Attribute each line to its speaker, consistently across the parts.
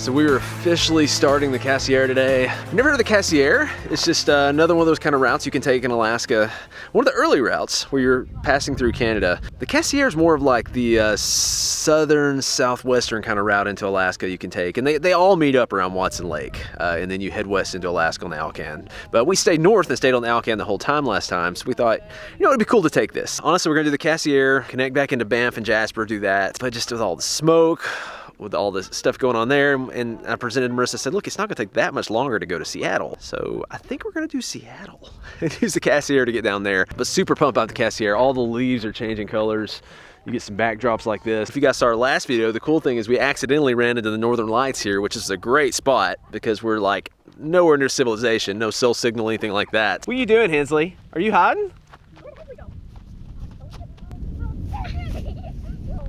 Speaker 1: So we are officially starting the Cassiar today. I've never heard of the Cassiar. It's just another one of those kind of routes you can take in Alaska. One of the early routes where you're passing through Canada. The Cassiar is more of like the southern, southwestern kind of route into Alaska you can take. And they all meet up around Watson Lake. And then you head west into Alaska on the Alcan. But we stayed north and stayed on the Alcan the whole time last time. So we thought, you know, it'd be cool to take this. Honestly, we're gonna do the Cassiar, connect back into Banff and Jasper, do that. But just with all the smoke, with all this stuff going on there, and I presented Marissa, said, look, it's not gonna take that much longer to go to Seattle. So I think we're gonna do Seattle and use the Cassiar to get down there. But super pumped about the Cassiar. All the leaves are changing colors. You get some backdrops like this. If you guys saw our last video, the cool thing is we accidentally ran into the Northern Lights here, which is a great spot because we're like nowhere near civilization, no cell signal, anything like that. What are you doing, Hensley? Are you hiding?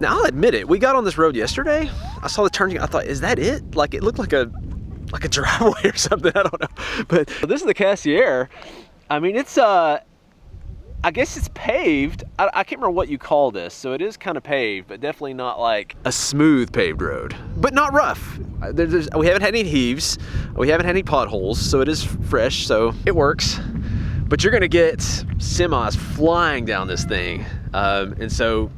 Speaker 1: Now I'll admit it, we got on this road yesterday. I saw the turning, I thought, is that it? Like it looked like a driveway or something, I don't know. But this is the Cassiar. I mean, it's I guess it's paved. I can't remember what you call this. So it is kind of paved, but definitely not like a smooth paved road, but not rough. We haven't had any heaves. We haven't had any potholes, so it is fresh, so it works. But you're gonna get semis flying down this thing. And so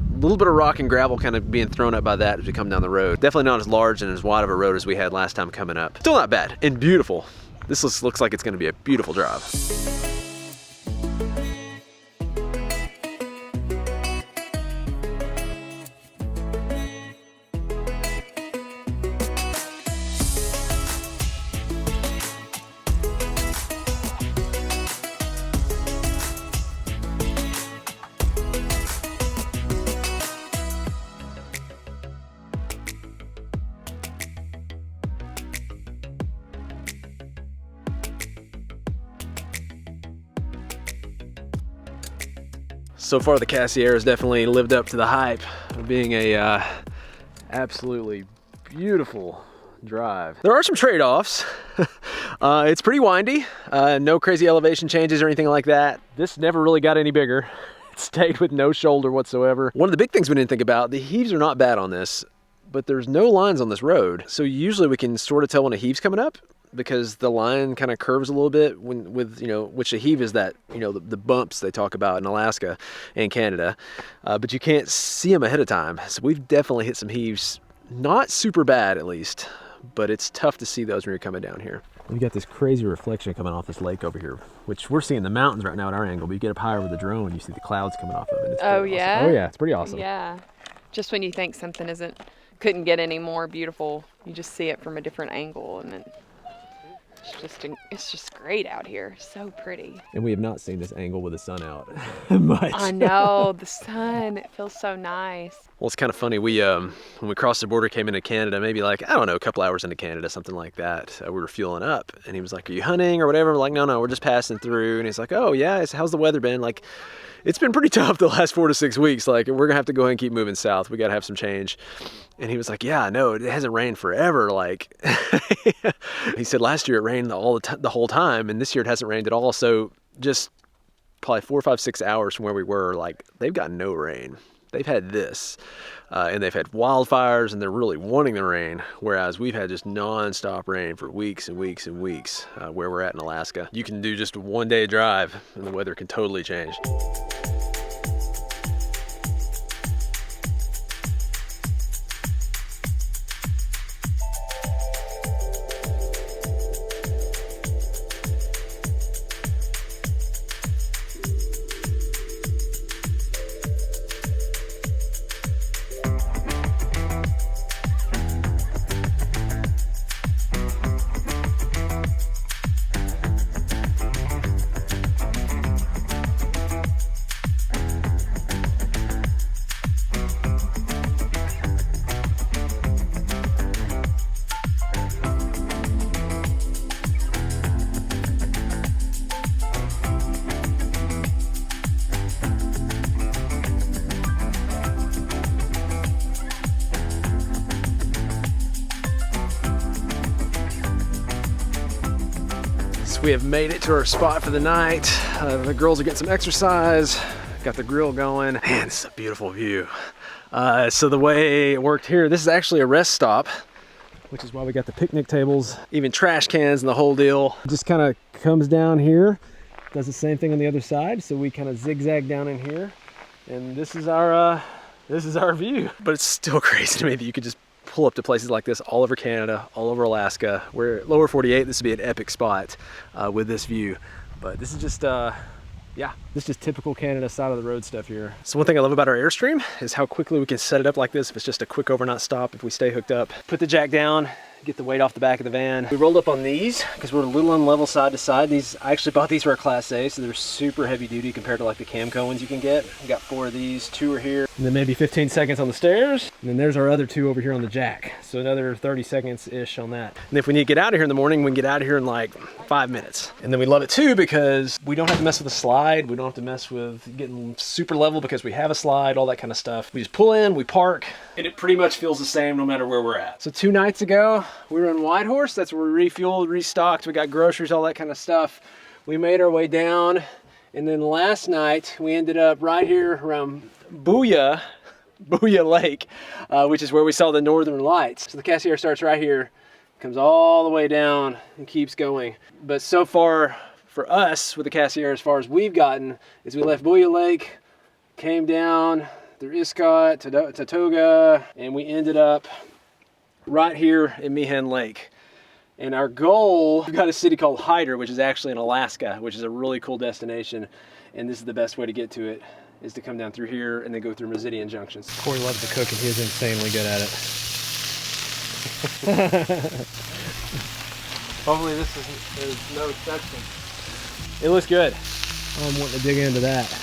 Speaker 1: a little bit of rock and gravel kind of being thrown up by that as we come down the road. Definitely not as large and as wide of a road as we had last time coming up. Still not bad and beautiful. This looks like it's gonna be a beautiful drive. So far the Cassiar has definitely lived up to the hype of being a absolutely beautiful drive. There are some trade-offs. It's pretty windy, no crazy elevation changes or anything like that. This never really got any bigger. It stayed with no shoulder whatsoever. One of the big things we didn't think about, the heaves are not bad on this, but there's no lines on this road. So usually we can sort of tell when a heave's coming up, because the line kind of curves a little bit with you know, which a heave is that, you know, the bumps they talk about in Alaska and Canada, but you can't see them ahead of time. So we've definitely hit some heaves, not super bad at least, but it's tough to see those when you're coming down here. We got this crazy reflection coming off this lake over here, which we're seeing the mountains right now at our angle, but you get up higher with the drone, you see the clouds coming off of it. It's
Speaker 2: oh yeah?
Speaker 1: Awesome. Oh yeah, it's pretty awesome.
Speaker 2: Yeah, just when you think something couldn't get any more beautiful, you just see it from a different angle, and then it's just great out here. So pretty.
Speaker 1: And we have not seen this angle with the sun out much.
Speaker 2: I know, the sun, it feels so nice.
Speaker 1: Well, it's kind of funny. We when we crossed the border, came into Canada, maybe like, I don't know, a couple hours into Canada, something like that. We were fueling up and he was like, are you hunting or whatever? We're like, no, we're just passing through. And he's like, oh yeah, how's the weather been? Like, it's been pretty tough the last 4 to 6 weeks. Like, we're gonna have to go ahead and keep moving south. We gotta have some change. And he was like, yeah, no, it hasn't rained forever. Like, he said last year it rained the whole time, and this year it hasn't rained at all. So just probably 4, 5, 6 hours from where we were, like, they've got no rain. They've had this, and they've had wildfires, and they're really wanting the rain, whereas we've had just non-stop rain for weeks and weeks and weeks where we're at in Alaska. You can do just a one-day drive, and the weather can totally change. We have made it to our spot for the night. The girls are getting some exercise. Got the grill going. Man, this is a beautiful view. So the way it worked here, this is actually a rest stop. which is why we got the picnic tables, even trash cans and the whole deal. Just kind of comes down here, does the same thing on the other side. So we kind of zigzag down in here, and this is our view. But it's still crazy to me that you could just pull up to places like this all over Canada, all over Alaska. We're lower 48. This would be an epic spot with this view. But this is just, yeah, this is just typical Canada side of the road stuff here. So one thing I love about our Airstream is how quickly we can set it up like this if it's just a quick overnight stop, if we stay hooked up. Put the jack down, get the weight off the back of the van. We rolled up on these because we're a little unlevel side to side. These, I actually bought these for a Class A, so they're super heavy duty compared to like the Camco ones you can get. We got 4 of these, 2 are here, and then maybe 15 seconds on the stairs. And then there's our other 2 over here on the jack. So another 30 seconds-ish on that. And if we need to get out of here in the morning, we can get out of here in like 5 minutes. And then we love it too because we don't have to mess with the slide. We don't have to mess with getting super level because we have a slide, all that kind of stuff. We just pull in, we park, and it pretty much feels the same no matter where we're at. So 2 nights ago, we were in Whitehorse. That's where we refueled, restocked, we got groceries, all that kind of stuff. We made our way down, and then last night we ended up right here around Booyah Lake, which is where we saw the northern lights. So the Cassiar starts right here, comes all the way down and keeps going. But so far for us with the Cassiar, as far as we've gotten, is we left Booyah Lake, came down through Iscot to Tatoga, and we ended up right here in Meehan Lake. And our goal, we've got a city called Hyder, which is actually in Alaska, which is a really cool destination. And this is the best way to get to it, is to come down through here and then go through Meridian Junctions. Corey loves to cook and he is insanely good at it.
Speaker 3: Hopefully this is no exception.
Speaker 1: It looks good. I'm wanting to dig into that.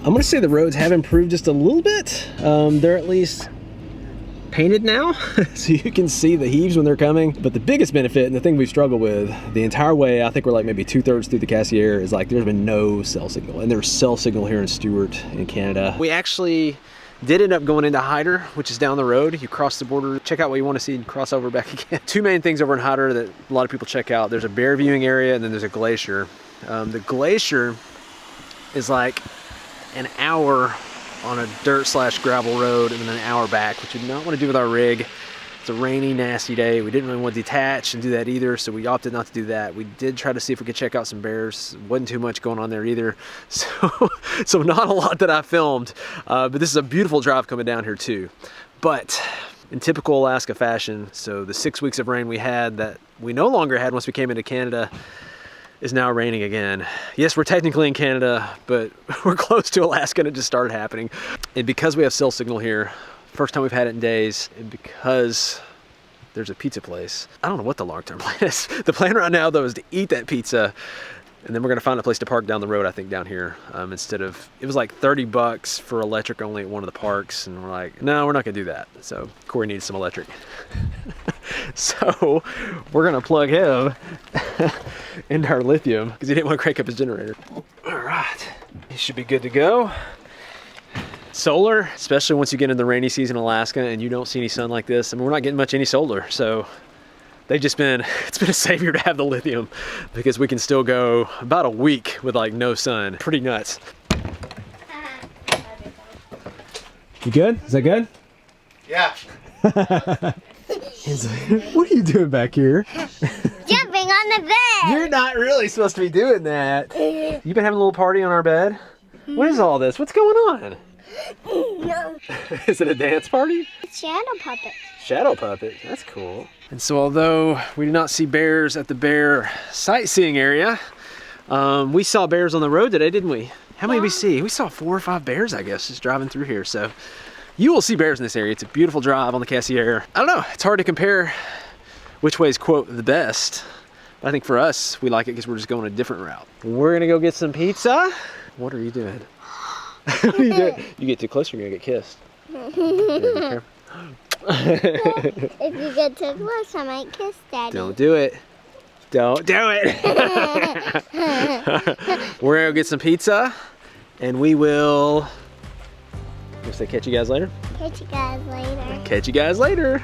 Speaker 1: I'm gonna say the roads have improved just a little bit. They're at least painted now, so you can see the heaves when they're coming. But the biggest benefit, and the thing we've struggled with the entire way, I think we're like maybe 2/3 through the Cassiar, is like there's been no cell signal. And there's cell signal here in Stewart in Canada. We actually did end up going into Hyder, which is down the road. You cross the border, check out what you want to see, and cross over back again. 2 main things over in Hyder that a lot of people check out. There's a bear viewing area, and then there's a glacier. The glacier is like an hour on a dirt/gravel road and then an hour back, which we did not want to do with our rig. It's a rainy, nasty day. We didn't really want to detach and do that either, so we opted not to do that. We did try to see if we could check out some bears. Wasn't too much going on there either. So not a lot that I filmed, but this is a beautiful drive coming down here too. But in typical Alaska fashion, so the 6 weeks of rain we had that we no longer had once we came into Canada is now raining again. Yes, we're technically in Canada, but we're close to Alaska and it just started happening. And because we have cell signal here, first time we've had it in days, and because there's a pizza place, I don't know what the long-term plan is. The plan right now though is to eat that pizza, and then we're gonna find a place to park down the road, I think down here, instead of, it was like 30 bucks for electric only at one of the parks, and we're like, no, we're not gonna do that. So Corey needs some electric. So we're gonna plug him into our lithium because he didn't want to crank up his generator. All right, he should be good to go. Solar, especially once you get into the rainy season in Alaska and you don't see any sun like this. I mean, we're not getting much any solar, so it's been a savior to have the lithium because we can still go about a week with like no sun. Pretty nuts. You good? Is that good?
Speaker 3: Yeah.
Speaker 1: What are you doing back here?
Speaker 4: Jumping on the bed.
Speaker 1: You're not really supposed to be doing that. You've been having a little party on our bed? What is all this? What's going on?
Speaker 4: No.
Speaker 1: Is it a dance party?
Speaker 4: Shadow puppet.
Speaker 1: Shadow puppet. That's cool. And so although we did not see bears at the bear sightseeing area, we saw bears on the road today, didn't we? How many did we see? We saw 4 or 5 bears, I guess, just driving through here. So you will see bears in this area. It's a beautiful drive on the Cassiar. I don't know. It's hard to compare which way is, quote, the best. But I think for us, we like it because we're just going a different route. We're going to go get some pizza. What are you doing? What are you doing? You get too close, you're going to get kissed. Yeah,
Speaker 4: If you get too close, I might kiss Daddy.
Speaker 1: don't do it. Don't do it. We're going to go get some pizza. And we will... We'll say catch you guys later.
Speaker 4: Catch you guys later.
Speaker 1: Catch you guys later.